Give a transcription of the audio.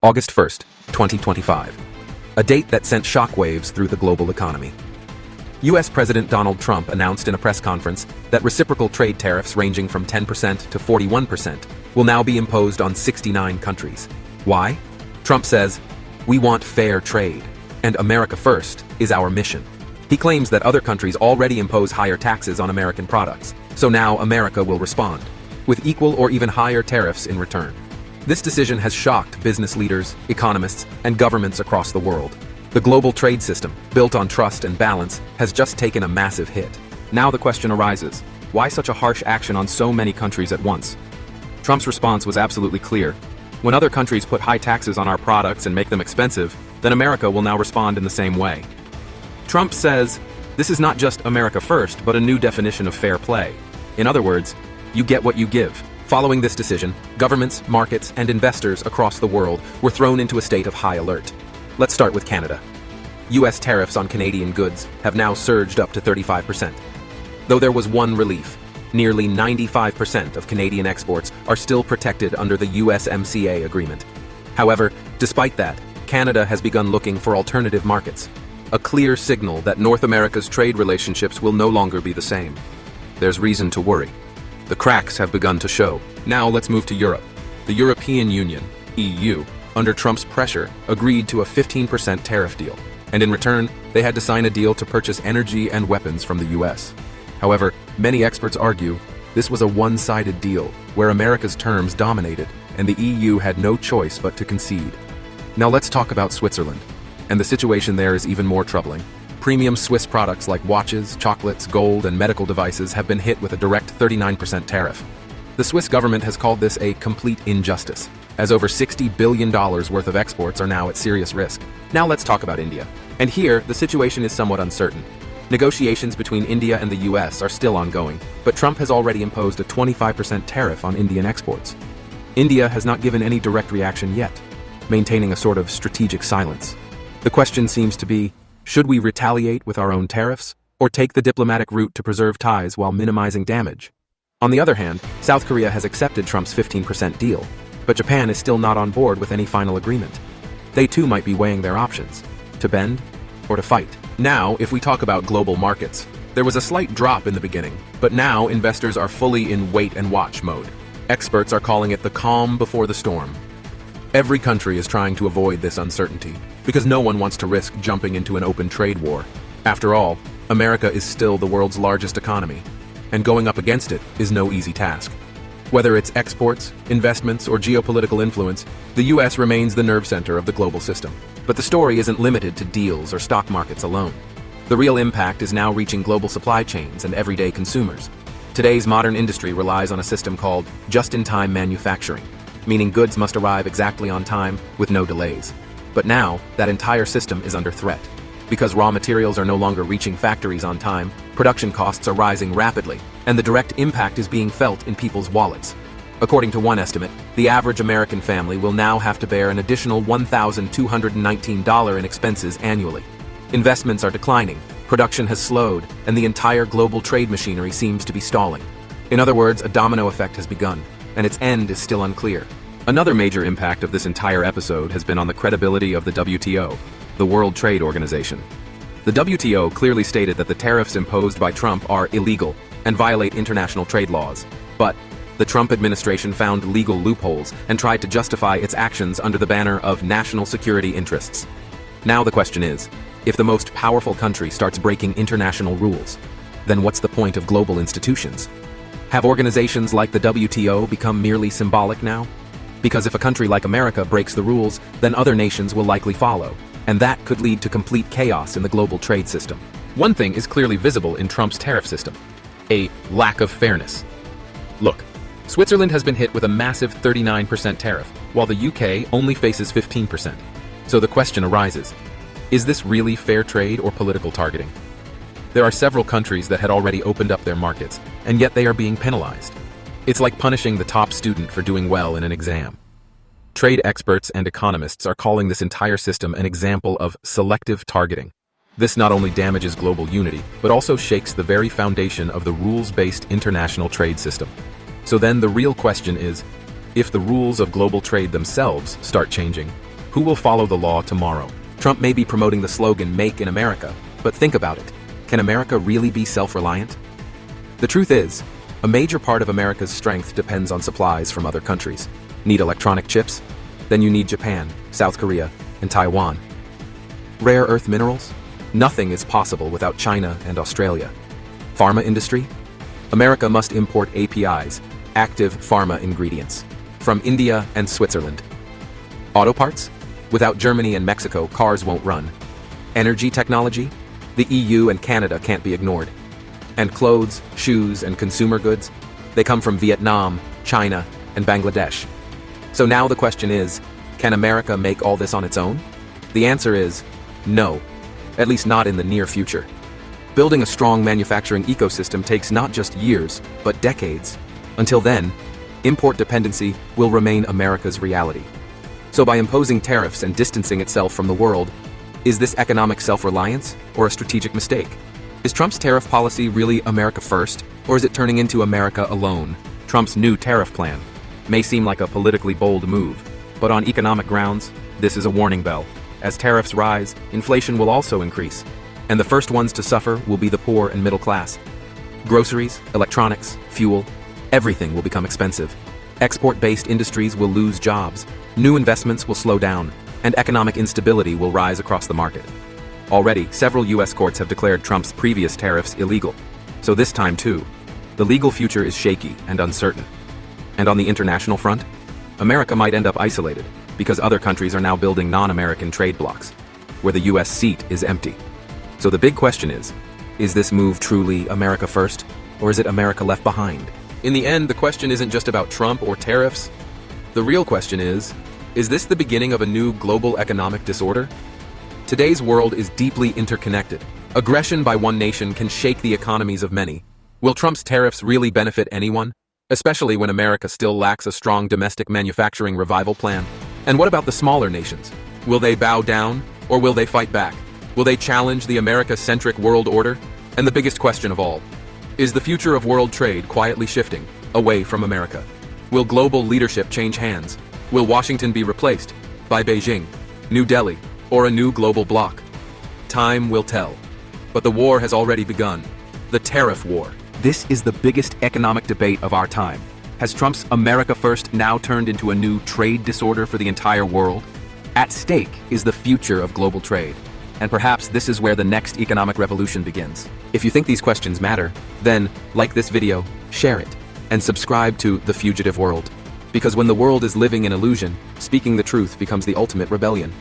August 1st, 2025. A date that sent shockwaves through the global economy. U.S. President Donald Trump announced in a press conference that reciprocal trade tariffs ranging from 10% to 41% will now be imposed on 69 countries. Why? Trump says, "We want fair trade, and America first is our mission." He claims that other countries already impose higher taxes on American products, so now America will respond, with equal or even higher tariffs in return. This decision has shocked business leaders, economists, and governments across the world. The global trade system, built on trust and balance, has just taken a massive hit. Now the question arises, why such a harsh action on so many countries at once? Trump's response was absolutely clear. When other countries put high taxes on our products and make them expensive, then America will now respond in the same way. Trump says, this is not just America first, but a new definition of fair play. In other words, you get what you give. Following this decision, governments, markets, and investors across the world were thrown into a state of high alert. Let's start with Canada. U.S. tariffs on Canadian goods have now surged up to 35%. Though there was one relief, nearly 95% of Canadian exports are still protected under the USMCA agreement. However, despite that, Canada has begun looking for alternative markets, a clear signal that North America's trade relationships will no longer be the same. There's reason to worry. The cracks have begun to show. Now let's move to Europe. The European Union, EU, under Trump's pressure, agreed to a 15% tariff deal, and in return, they had to sign a deal to purchase energy and weapons from the US. However, many experts argue this was a one-sided deal, where America's terms dominated, and the EU had no choice but to concede. Now let's talk about Switzerland, and the situation there is even more troubling. Premium Swiss products like watches, chocolates, gold, and medical devices have been hit with a direct 39% tariff. The Swiss government has called this a complete injustice, as over $60 billion worth of exports are now at serious risk. Now let's talk about India. And here, the situation is somewhat uncertain. Negotiations between India and the US are still ongoing, but Trump has already imposed a 25% tariff on Indian exports. India has not given any direct reaction yet, maintaining a sort of strategic silence. The question seems to be, should we retaliate with our own tariffs, or take the diplomatic route to preserve ties while minimizing damage? On the other hand, South Korea has accepted Trump's 15% deal, but Japan is still not on board with any final agreement. They too might be weighing their options, to bend or to fight. Now, if we talk about global markets, there was a slight drop in the beginning, but now investors are fully in wait-and-watch mode. Experts are calling it the calm before the storm. Every country is trying to avoid this uncertainty, because no one wants to risk jumping into an open trade war. After all, America is still the world's largest economy, and going up against it is no easy task. Whether it's exports, investments, or geopolitical influence, the US remains the nerve center of the global system. But the story isn't limited to deals or stock markets alone. The real impact is now reaching global supply chains and everyday consumers. Today's modern industry relies on a system called just-in-time manufacturing, meaning goods must arrive exactly on time with no delays. But now, that entire system is under threat. Because raw materials are no longer reaching factories on time, production costs are rising rapidly, and the direct impact is being felt in people's wallets. According to one estimate, the average American family will now have to bear an additional $1,219 in expenses annually. Investments are declining, production has slowed, and the entire global trade machinery seems to be stalling. In other words, a domino effect has begun, and its end is still unclear. Another major impact of this entire episode has been on the credibility of the WTO, the World Trade Organization. The WTO clearly stated that the tariffs imposed by Trump are illegal and violate international trade laws. But the Trump administration found legal loopholes and tried to justify its actions under the banner of national security interests. Now the question is, if the most powerful country starts breaking international rules, then what's the point of global institutions? Have organizations like the WTO become merely symbolic now? Because if a country like America breaks the rules, then other nations will likely follow, and that could lead to complete chaos in the global trade system. One thing is clearly visible in Trump's tariff system: a lack of fairness. Look, Switzerland has been hit with a massive 39% tariff, while the UK only faces 15%. So the question arises, is this really fair trade or political targeting? There are several countries that had already opened up their markets, and yet they are being penalized. It's like punishing the top student for doing well in an exam. Trade experts and economists are calling this entire system an example of selective targeting. This not only damages global unity, but also shakes the very foundation of the rules-based international trade system. So then the real question is, if the rules of global trade themselves start changing, Who will follow the law tomorrow? Trump may be promoting the slogan, Make in America, but think about it. Can America really be self-reliant? The truth is, a major part of America's strength depends on supplies from other countries. Need electronic chips? Then you need Japan, South Korea, and Taiwan. Rare earth minerals? Nothing is possible without China and Australia. Pharma industry? America must import APIs, active pharma ingredients, from India and Switzerland. Auto parts? Without Germany and Mexico, cars won't run. Energy technology? The EU and Canada can't be ignored. And clothes, shoes, and consumer goods? They come from Vietnam, China, and Bangladesh. So now the question is, can America make all this on its own? The answer is no, at least not in the near future. Building a strong manufacturing ecosystem takes not just years, but decades. Until then, import dependency will remain America's reality. So by imposing tariffs and distancing itself from the world, is this economic self-reliance or a strategic mistake? Is Trump's tariff policy really America first, or is it turning into America alone? Trump's new tariff plan may seem like a politically bold move, but on economic grounds, this is a warning bell. As tariffs rise, inflation will also increase, and the first ones to suffer will be the poor and middle class. Groceries, electronics, fuel, everything will become expensive. Export-based industries will lose jobs, new investments will slow down, and economic instability will rise across the market. Already, several U.S. courts have declared Trump's previous tariffs illegal, so this time too, the legal future is shaky and uncertain. And on the international front, America might end up isolated, because other countries are now building non-American trade blocs, where the U.S. seat is empty. So the big question is this move truly America first, or is it America left behind? In the end, the question isn't just about Trump or tariffs. The real question is this the beginning of a new global economic disorder? Today's world is deeply interconnected. Aggression by one nation can shake the economies of many. Will Trump's tariffs really benefit anyone? Especially when America still lacks a strong domestic manufacturing revival plan? And what about the smaller nations? Will they bow down, or will they fight back? Will they challenge the America-centric world order? And the biggest question of all, is the future of world trade quietly shifting away from America? Will global leadership change hands? Will Washington be replaced by Beijing, New Delhi, or a new global bloc? Time will tell. But the war has already begun. The tariff war. This is the biggest economic debate of our time. Has Trump's America First now turned into a new trade disorder for the entire world? At stake is the future of global trade. And perhaps this is where the next economic revolution begins. If you think these questions matter, then like this video, share it, and subscribe to The Fugitive World. Because when the world is living in illusion, speaking the truth becomes the ultimate rebellion.